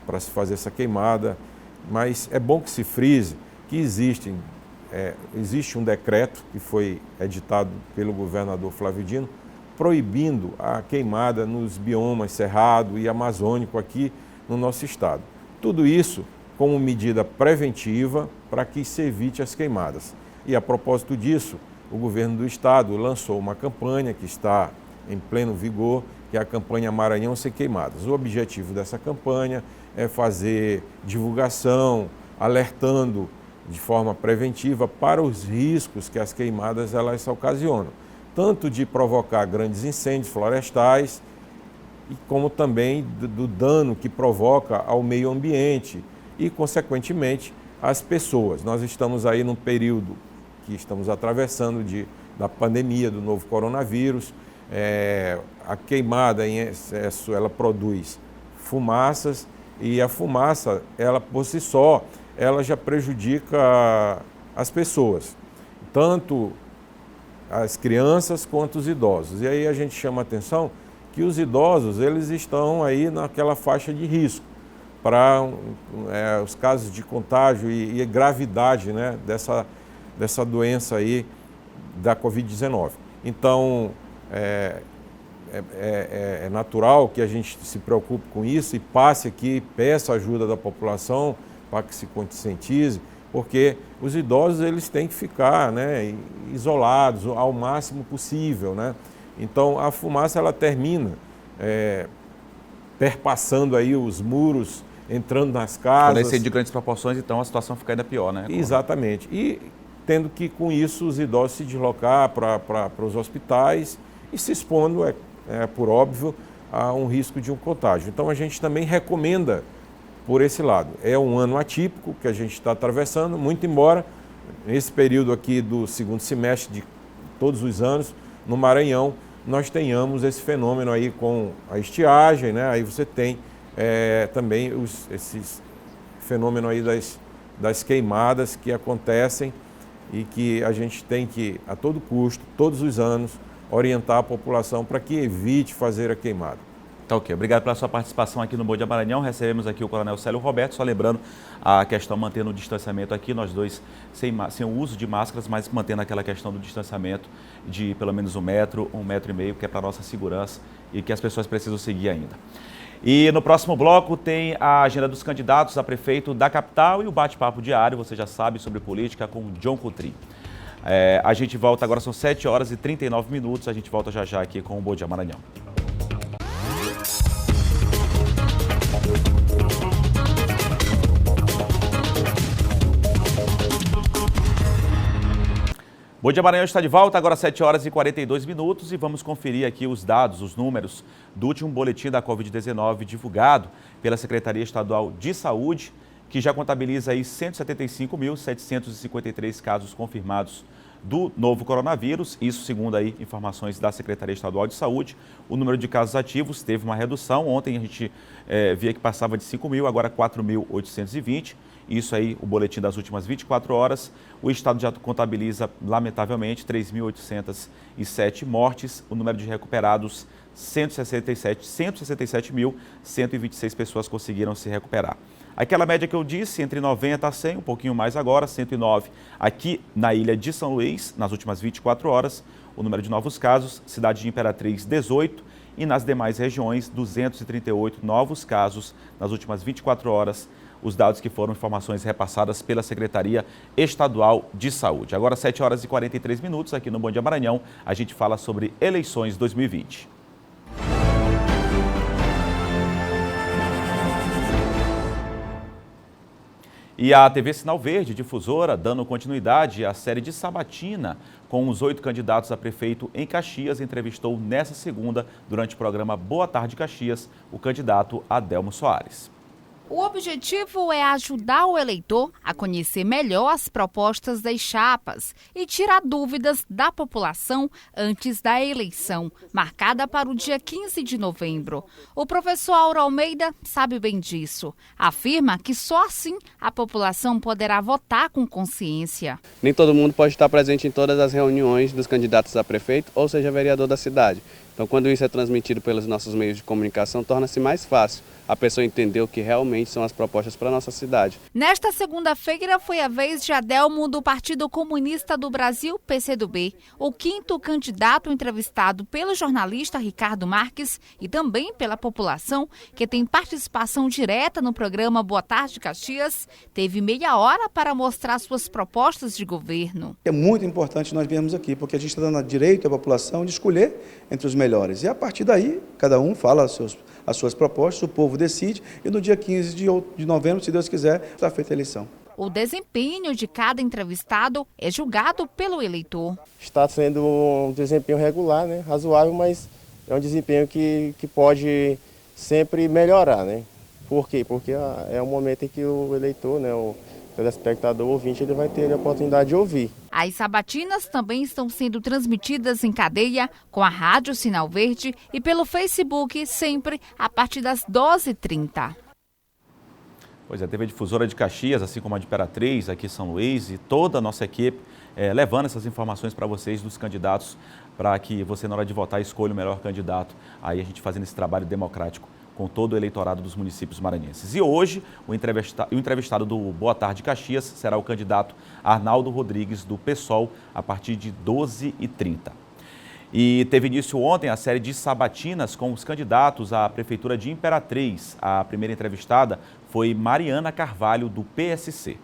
para se fazer essa queimada. Mas é bom que se frise que existe um decreto que foi editado pelo governador Flávio Dino, proibindo a queimada nos biomas cerrado e amazônico aqui no nosso estado. Tudo isso como medida preventiva para que se evite as queimadas. E a propósito disso, o governo do estado lançou uma campanha que está em pleno vigor, que é a campanha Maranhão Sem Queimadas. O objetivo dessa campanha é fazer divulgação, alertando de forma preventiva para os riscos que as queimadas elas ocasionam, tanto de provocar grandes incêndios florestais, como também do dano que provoca ao meio ambiente e, consequentemente, às pessoas. Nós estamos aí num período que estamos atravessando da pandemia do novo coronavírus. A queimada em excesso, ela produz fumaças, e a fumaça, ela por si só, ela já prejudica as pessoas, tanto as crianças quanto os idosos. E aí a gente chama a atenção que os idosos, eles estão aí naquela faixa de risco para os casos de contágio e gravidade, né, dessa doença aí da Covid-19. Então, é natural que a gente se preocupe com isso e passe aqui, peça ajuda da população para que se conscientize, porque os idosos eles têm que ficar, né, isolados ao máximo possível, né? Então a fumaça ela termina perpassando aí os muros, entrando nas casas. Quando é incêndio de grandes proporções, então a situação fica ainda pior, né? Exatamente. E tendo que com isso os idosos se deslocar para os hospitais e se expondo, por óbvio, a um risco de um contágio. Então a gente também recomenda por esse lado. É um ano atípico que a gente está atravessando, muito embora nesse período aqui do segundo semestre de todos os anos, no Maranhão, nós tenhamos esse fenômeno aí com a estiagem, né? Aí você tem também esses fenômenos aí das queimadas que acontecem e que a gente tem que, a todo custo, todos os anos, orientar a população para que evite fazer a queimada. Tá ok. Obrigado pela sua participação aqui no Bom Dia Maranhão. Recebemos aqui o Coronel Célio Roberto, só lembrando a questão mantendo o distanciamento aqui, nós dois sem o uso de máscaras, mas mantendo aquela questão do distanciamento de pelo menos 1 metro, 1,5 metros, que é para a nossa segurança e que as pessoas precisam seguir ainda. E no próximo bloco tem a agenda dos candidatos a prefeito da capital e o bate-papo diário, você já sabe, sobre política com John Coutrin. A gente volta agora, são 7h39, a gente volta já já aqui com o Bom Dia Maranhão. Bom Dia Maranhão está de volta, agora 7h42 e vamos conferir aqui os dados, os números do último boletim da Covid-19 divulgado pela Secretaria Estadual de Saúde, que já contabiliza aí 175.753 casos confirmados do novo coronavírus, isso segundo aí informações da Secretaria Estadual de Saúde. O número de casos ativos teve uma redução, ontem a gente via que passava de 5.000, agora 4.820. Isso aí, o boletim das últimas 24 horas. O estado já contabiliza, lamentavelmente, 3.807 mortes. O número de recuperados, 167.126 pessoas conseguiram se recuperar. Aquela média que eu disse, entre 90 a 100, um pouquinho mais agora, 109 aqui na ilha de São Luís, nas últimas 24 horas. O número de novos casos, cidade de Imperatriz, 18. E nas demais regiões, 238 novos casos nas últimas 24 horas. Os dados que foram informações repassadas pela Secretaria Estadual de Saúde. Agora, 7h43, aqui no Bom Dia Maranhão, a gente fala sobre eleições 2020. E a TV Sinal Verde, difusora, dando continuidade à série de sabatina com os 8 candidatos a prefeito em Caxias, entrevistou nessa segunda, durante o programa Boa Tarde Caxias, o candidato Adelmo Soares. O objetivo é ajudar o eleitor a conhecer melhor as propostas das chapas e tirar dúvidas da população antes da eleição, marcada para o dia 15 de novembro. O professor Auro Almeida sabe bem disso. Afirma que só assim a população poderá votar com consciência. Nem todo mundo pode estar presente em todas as reuniões dos candidatos a prefeito, ou seja, vereador da cidade. Então, quando isso é transmitido pelos nossos meios de comunicação, torna-se mais fácil a pessoa entender o que realmente são as propostas para a nossa cidade. Nesta segunda-feira foi a vez de Adelmo do Partido Comunista do Brasil, PCdoB, o quinto candidato entrevistado pelo jornalista Ricardo Marques e também pela população, que tem participação direta no programa Boa Tarde Caxias, teve meia hora para mostrar suas propostas de governo. É muito importante nós virmos aqui, porque a gente está dando direito à população de escolher entre os melhores. E a partir daí, cada um fala as suas propostas, o povo decide e no dia 15 de novembro, se Deus quiser, está feita a eleição. O desempenho de cada entrevistado é julgado pelo eleitor. Está sendo um desempenho regular, né? Razoável, mas é um desempenho que pode sempre melhorar, né? Por quê? Porque é um momento em que o eleitor, né, o telespectador, o ouvinte, ele vai ter a oportunidade de ouvir. As sabatinas também estão sendo transmitidas em cadeia com a Rádio Sinal Verde e pelo Facebook, sempre a partir das 12h30. Pois é, a TV Difusora de Caxias, assim como a de Imperatriz, aqui em São Luís, e toda a nossa equipe, levando essas informações para vocês dos candidatos, para que você, na hora de votar, escolha o melhor candidato. Aí a gente fazendo esse trabalho democrático com todo o eleitorado dos municípios maranhenses. E hoje, o entrevistado do Boa Tarde Caxias será o candidato Arnaldo Rodrigues, do PSOL, a partir de 12h30. E teve início ontem a série de sabatinas com os candidatos à Prefeitura de Imperatriz. A primeira entrevistada foi Mariana Carvalho, do PSC.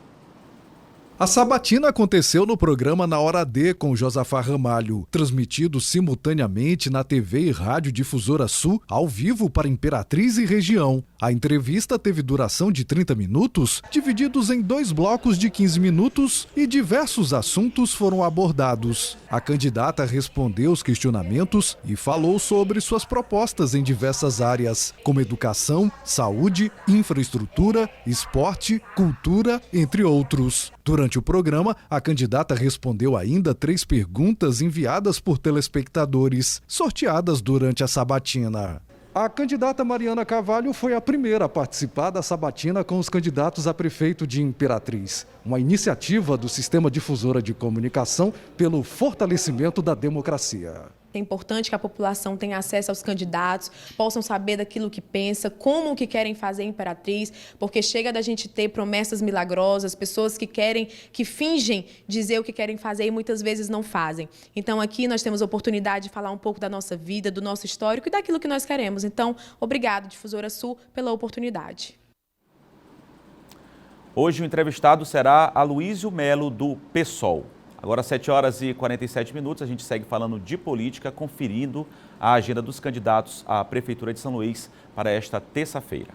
A sabatina aconteceu no programa Na Hora D com Josafá Ramalho, transmitido simultaneamente na TV e Rádio Difusora Sul, ao vivo para Imperatriz e região. A entrevista teve duração de 30 minutos, divididos em 2 blocos de 15 minutos e diversos assuntos foram abordados. A candidata respondeu os questionamentos e falou sobre suas propostas em diversas áreas, como educação, saúde, infraestrutura, esporte, cultura, entre outros. Durante o programa, a candidata respondeu ainda 3 perguntas enviadas por telespectadores, sorteadas durante a sabatina. A candidata Mariana Carvalho foi a primeira a participar da sabatina com os candidatos a prefeito de Imperatriz, uma iniciativa do Sistema Difusora de Comunicação pelo fortalecimento da democracia. É importante que a população tenha acesso aos candidatos, possam saber daquilo que pensa, como que querem fazer em Imperatriz, porque chega da gente ter promessas milagrosas, pessoas que fingem dizer o que querem fazer e muitas vezes não fazem. Então aqui nós temos a oportunidade de falar um pouco da nossa vida, do nosso histórico e daquilo que nós queremos. Então, obrigado, Difusora Sul, pela oportunidade. Hoje o entrevistado será Aloísio Melo, do PSOL. Agora, 7h47, a gente segue falando de política, conferindo a agenda dos candidatos à Prefeitura de São Luís para esta terça-feira.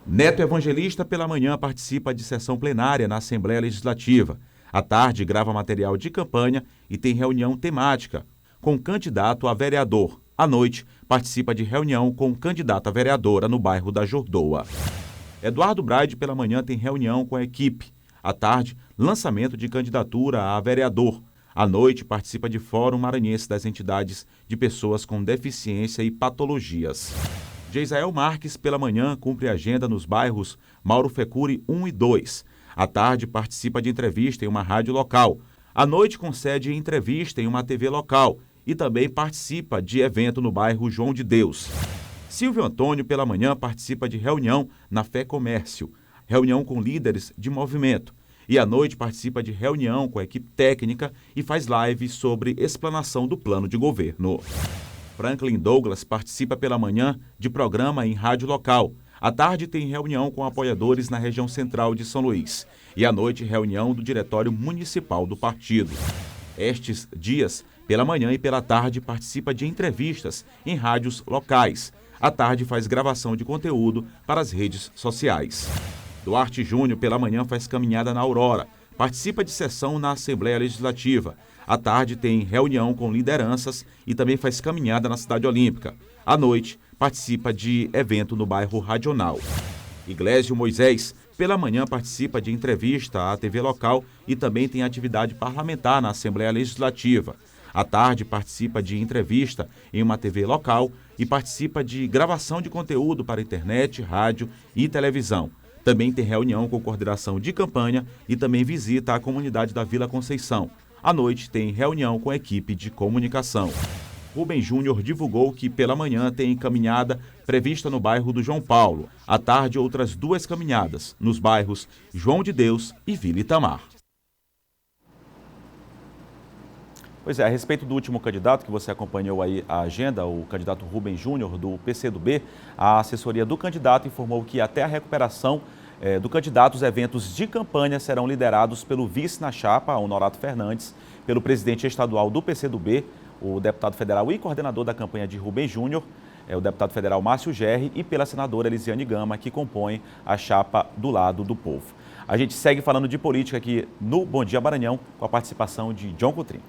Neto Evangelista, pela manhã, participa de sessão plenária na Assembleia Legislativa. À tarde, grava material de campanha e tem reunião temática com candidato a vereador. À noite, participa de reunião com candidato a vereadora no bairro da Jordoa. Eduardo Braide, pela manhã, tem reunião com a equipe. À tarde, lançamento de candidatura a vereador. À noite, participa de Fórum Maranhense das Entidades de Pessoas com Deficiência e Patologias. Geisael Marques, pela manhã, cumpre agenda nos bairros Mauro Fecuri 1 e 2. À tarde, participa de entrevista em uma rádio local. À noite, concede entrevista em uma TV local e também participa de evento no bairro João de Deus. Silvio Antônio, pela manhã, participa de reunião na Fé Comércio, reunião com líderes de movimento. E à noite participa de reunião com a equipe técnica e faz live sobre explanação do plano de governo. Franklin Douglas participa pela manhã de programa em rádio local. À tarde tem reunião com apoiadores na região central de São Luís. E à noite reunião do Diretório Municipal do partido. Estes dias, pela manhã e pela tarde, participa de entrevistas em rádios locais. À tarde faz gravação de conteúdo para as redes sociais. Duarte Júnior, pela manhã, faz caminhada na Aurora. Participa de sessão na Assembleia Legislativa. À tarde tem reunião com lideranças e também faz caminhada na Cidade Olímpica. À noite, participa de evento no bairro Radional. Iglesio Moisés, pela manhã, participa de entrevista à TV local e também tem atividade parlamentar na Assembleia Legislativa. À tarde, participa de entrevista em uma TV local e participa de gravação de conteúdo para internet, rádio e televisão. Também tem reunião com coordenação de campanha e também visita a comunidade da Vila Conceição. À noite tem reunião com a equipe de comunicação. Rubem Júnior divulgou que pela manhã tem caminhada prevista no bairro do João Paulo. À tarde, outras 2 caminhadas, nos bairros João de Deus e Vila Itamar. Pois é, a respeito do último candidato, que você acompanhou aí a agenda, o candidato Rubem Júnior, do PCdoB, a assessoria do candidato informou que até a recuperação do candidato, os eventos de campanha serão liderados pelo vice na chapa, Honorato Fernandes, pelo presidente estadual do PCdoB, o deputado federal e coordenador da campanha de Rubem Júnior, o deputado federal Márcio Gerri, e pela senadora Elisiane Gama, que compõe a chapa do Lado do Povo. A gente segue falando de política aqui no Bom Dia Maranhão, com a participação de John Coutrinho.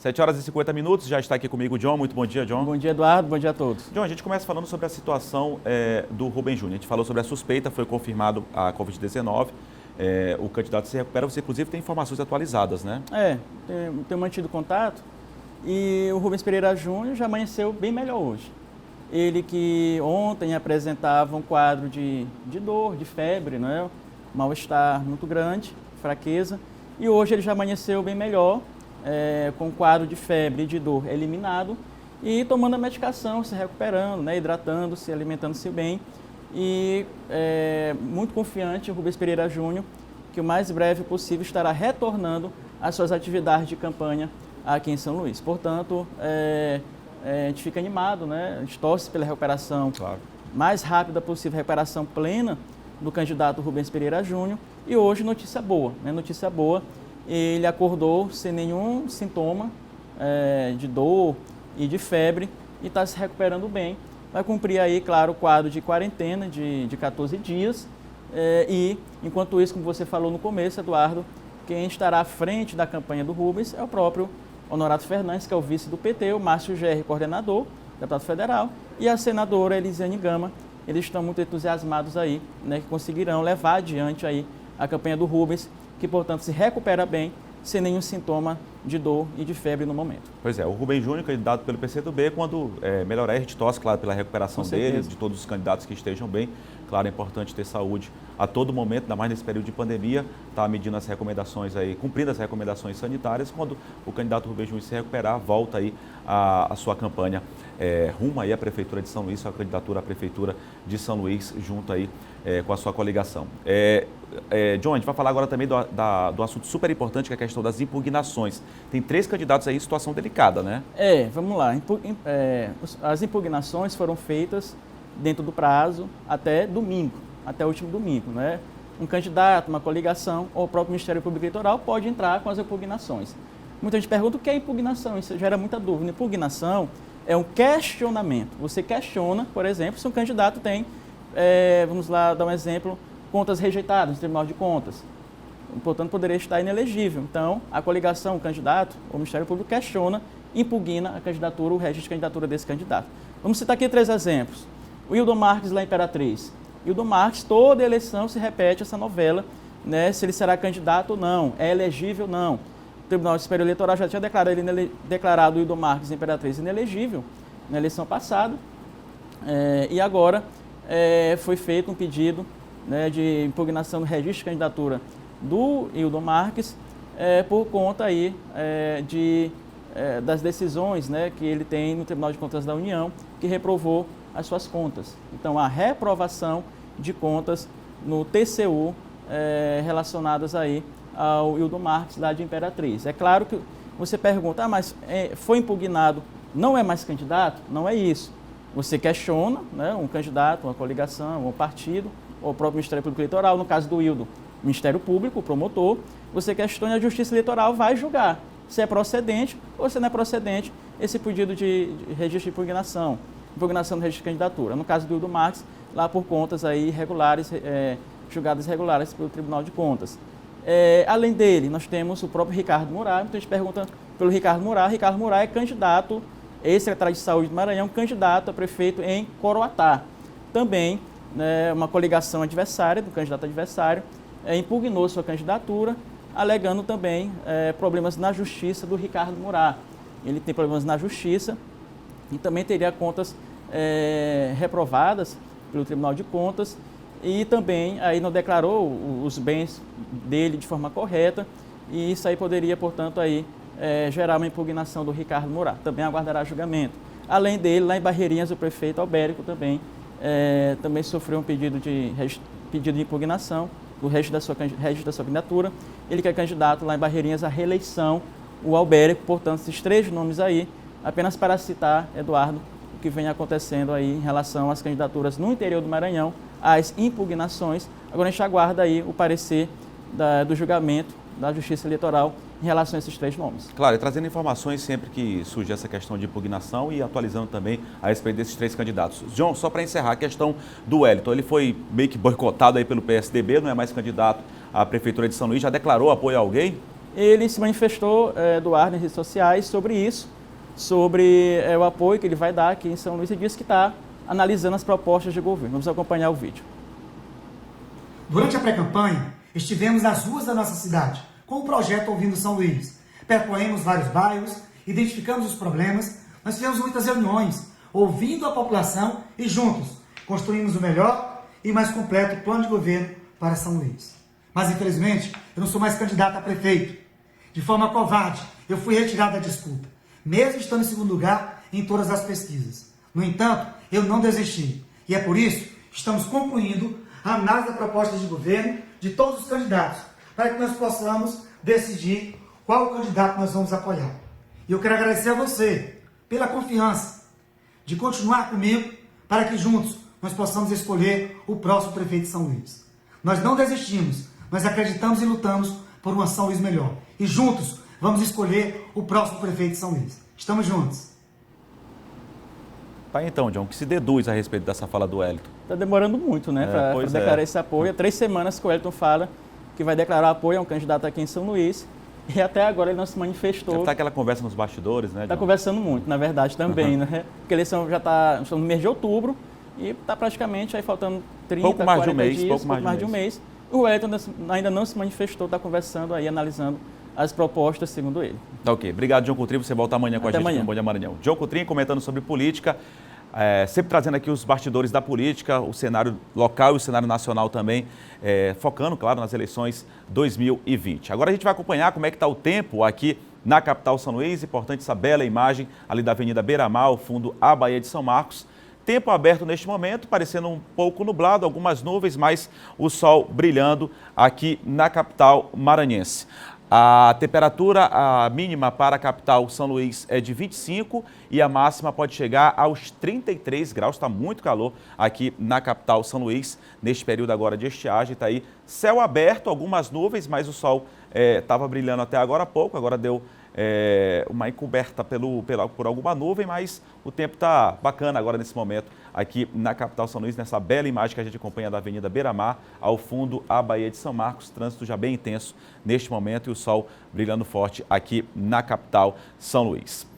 7h50, já está aqui comigo o John. Muito bom dia, John. Bom dia, Eduardo. Bom dia a todos. John, a gente começa falando sobre a situação do Rubem Júnior. A gente falou sobre a suspeita, foi confirmado a Covid-19. O candidato se recupera, você inclusive tem informações atualizadas, né? Tenho mantido contato e o Rubens Pereira Júnior já amanheceu bem melhor hoje. Ele que ontem apresentava um quadro de dor, de febre, não é? Mal-estar muito grande, fraqueza, e hoje ele já amanheceu bem melhor, com um quadro de febre e de dor eliminado e tomando a medicação, se recuperando, né? Hidratando-se, alimentando-se bem. E muito confiante o Rubens Pereira Júnior, que o mais breve possível estará retornando às suas atividades de campanha aqui em São Luís. Portanto, a gente fica animado, né? A gente torce pela recuperação mais rápida possível, recuperação plena do candidato Rubens Pereira Júnior. E hoje notícia boa, né? Notícia boa, ele acordou sem nenhum sintoma de dor e de febre e está se recuperando bem. Vai cumprir aí, claro, o quadro de quarentena de 14 dias. E, enquanto isso, como você falou no começo, Eduardo, quem estará à frente da campanha do Rubens é o próprio Honorato Fernandes, que é o vice do PT, o Márcio Gerri, coordenador, deputado federal, e a senadora Elisiane Gama. Eles estão muito entusiasmados aí, né, que conseguirão levar adiante aí a campanha do Rubens, que, portanto, se recupera bem, sem nenhum sintoma de dor e de febre no momento. Pois é, o Rubem Júnior, candidato pelo PCdoB, quando melhorar, a gente torce, claro, pela recuperação dele, de todos os candidatos que estejam bem. Claro, é importante ter saúde a todo momento, ainda mais nesse período de pandemia, tá medindo as recomendações aí, cumprindo as recomendações sanitárias. Quando o candidato Rubem Júnior se recuperar, volta aí a sua campanha rumo aí à Prefeitura de São Luís, sua candidatura à Prefeitura de São Luís, junto aí com a sua coligação. John, a gente vai falar agora também do assunto super importante, que é a questão das impugnações. Tem 3 candidatos aí em situação delicada, né? Vamos lá. As impugnações foram feitas dentro do prazo até domingo, até o último domingo, né? Um candidato, uma coligação ou o próprio Ministério Público Eleitoral pode entrar com as impugnações. Muita gente pergunta o que é impugnação, isso gera muita dúvida. Impugnação é um questionamento. Você questiona, por exemplo, se um candidato tem, vamos lá dar um exemplo, contas rejeitadas no Tribunal de Contas. Portanto, poderia estar inelegível. Então, a coligação, o candidato, o Ministério Público questiona, impugna a candidatura, o registro de candidatura desse candidato. Vamos citar aqui 3 exemplos. O Hildon Marques, lá em Imperatriz. Hildon Marques, toda eleição se repete essa novela, né, se ele será candidato ou não, é elegível ou não. O Tribunal Superior Eleitoral já tinha declarado o Hildon Marques em Imperatriz inelegível na eleição passada, e agora foi feito um pedido, né, de impugnação do registro de candidatura do Hildon Marques por conta aí das decisões, né, que ele tem no Tribunal de Contas da União, que reprovou as suas contas. Então, a reprovação de contas no TCU relacionadas aí ao Hildon Marques, lá de Imperatriz. É claro que você pergunta, mas foi impugnado, não é mais candidato? Não é isso. Você questiona, né, um candidato, uma coligação, um partido, ou o próprio Ministério Público Eleitoral, no caso do Hildon, Ministério Público, o promotor, você questiona e a Justiça Eleitoral vai julgar se é procedente ou se não é procedente esse pedido de registro de impugnação do registro de candidatura. No caso do Hildon Marques, lá por contas aí irregulares, julgadas irregulares pelo Tribunal de Contas. Além dele, nós temos o próprio Ricardo Murá. Então a gente pergunta pelo Ricardo Murá. Ricardo Murá é candidato, ex-secretário de Saúde do Maranhão, candidato a prefeito em Coroatá. Também, né, uma coligação adversária, do candidato adversário, impugnou sua candidatura, alegando também problemas na justiça do Ricardo Murá. Ele tem problemas na justiça e também teria contas reprovadas pelo Tribunal de Contas e também aí não declarou os bens dele de forma correta, e isso aí poderia, portanto, aí, gerar uma impugnação do Ricardo Murat. Também aguardará julgamento. Além dele, lá em Barreirinhas, o prefeito Albérico também sofreu um pedido de impugnação do registro da sua candidatura. Ele que é candidato lá em Barreirinhas à reeleição, o Albérico. Portanto, esses 3 nomes aí, apenas para citar, Eduardo, o que vem acontecendo aí em relação às candidaturas no interior do Maranhão, as impugnações. Agora a gente aguarda aí o parecer do julgamento da Justiça Eleitoral em relação a esses 3 nomes. Claro, e trazendo informações sempre que surge essa questão de impugnação e atualizando também a respeito desses 3 candidatos. João, só para encerrar a questão do Wellington, ele foi meio que boicotado aí pelo PSDB, não é mais candidato à Prefeitura de São Luís, já declarou apoio a alguém? Ele se manifestou, Eduardo, nas redes sociais sobre isso, sobre o apoio que ele vai dar aqui em São Luís, e disse que está analisando as propostas de governo. Vamos acompanhar o vídeo. Durante a pré-campanha, estivemos nas ruas da nossa cidade, com o projeto Ouvindo São Luís. Percorremos vários bairros, identificamos os problemas, nós fizemos muitas reuniões, ouvindo a população e juntos construímos o melhor e mais completo plano de governo para São Luís. Mas, infelizmente, eu não sou mais candidato a prefeito. De forma covarde, eu fui retirado da disputa, mesmo estando em segundo lugar em todas as pesquisas. No entanto, eu não desisti. E é por isso que estamos concluindo a análise da proposta de governo de todos os candidatos, para que nós possamos decidir qual candidato nós vamos apoiar. E eu quero agradecer a você pela confiança de continuar comigo para que juntos nós possamos escolher o próximo prefeito de São Luís. Nós não desistimos, nós acreditamos e lutamos por uma São Luís melhor. E juntos vamos escolher o próximo prefeito de São Luís. Estamos juntos. Tá então, John, o que se deduz a respeito dessa fala do Wellington? Está demorando muito, né, para declarar esse apoio. Há 3 semanas que o Wellington fala que vai declarar apoio a um candidato aqui em São Luís, e até agora ele não se manifestou. Deve estar aquela conversa nos bastidores, né, John? Está conversando muito, na verdade, também, né? Porque a eleição já está no mês de outubro e está praticamente aí faltando 30, pouco mais 40 de um mês, dias, pouco mais de um mês. O Wellington ainda não se manifestou, está conversando aí, analisando as propostas, segundo ele. Tá ok. Obrigado, John Coutrinho. Você volta amanhã com a gente no Bom Dia Maranhão. John Coutrinho comentando sobre política, sempre trazendo aqui os bastidores da política, o cenário local e o cenário nacional também, focando, claro, nas eleições 2020. Agora a gente vai acompanhar como é que está o tempo aqui na capital São Luís. Importante essa bela imagem ali da Avenida Beira-Mar, ao fundo a Baía de São Marcos. Tempo aberto neste momento, parecendo um pouco nublado, algumas nuvens, mas o sol brilhando aqui na capital maranhense. A temperatura mínima para a capital São Luís é de 25 e a máxima pode chegar aos 33 graus. Está muito calor aqui na capital São Luís, neste período agora de estiagem. Está aí céu aberto, algumas nuvens, mas o sol estava brilhando até agora há pouco. Agora deu uma encoberta por alguma nuvem, mas o tempo está bacana agora nesse momento aqui na capital São Luís, nessa bela imagem que a gente acompanha da Avenida Beira-Mar, ao fundo a Baía de São Marcos, trânsito já bem intenso neste momento e o sol brilhando forte aqui na capital São Luís.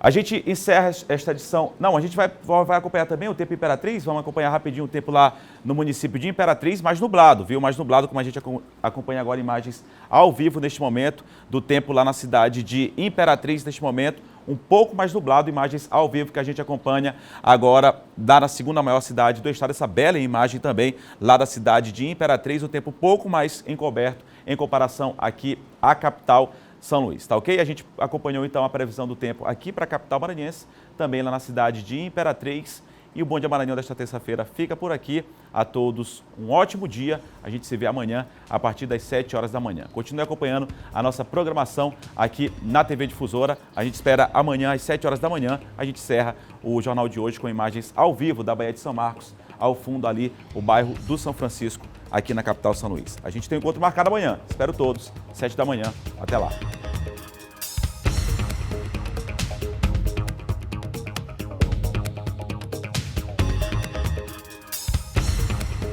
A gente encerra esta edição. Não, a gente vai acompanhar também o tempo Imperatriz. Vamos acompanhar rapidinho o tempo lá no município de Imperatriz, mais nublado, viu? Mais nublado, como a gente acompanha agora imagens ao vivo neste momento do tempo lá na cidade de Imperatriz, neste momento. Um pouco mais nublado, imagens ao vivo que a gente acompanha agora da segunda maior cidade do estado. Essa bela imagem também lá da cidade de Imperatriz, o tempo um pouco mais encoberto em comparação aqui à capital São Luís, tá ok? A gente acompanhou então a previsão do tempo aqui para a capital maranhense, também lá na cidade de Imperatriz. E o Bom Dia Maranhão desta terça-feira fica por aqui. A todos um ótimo dia. A gente se vê amanhã a partir das 7 horas da manhã. Continue acompanhando a nossa programação aqui na TV Difusora. A gente espera amanhã às 7 horas da manhã. A gente encerra o jornal de hoje com imagens ao vivo da Baía de São Marcos, ao fundo ali o bairro do São Francisco, aqui na capital São Luís. A gente tem um encontro marcado amanhã. Espero todos, 7 da manhã. Até lá.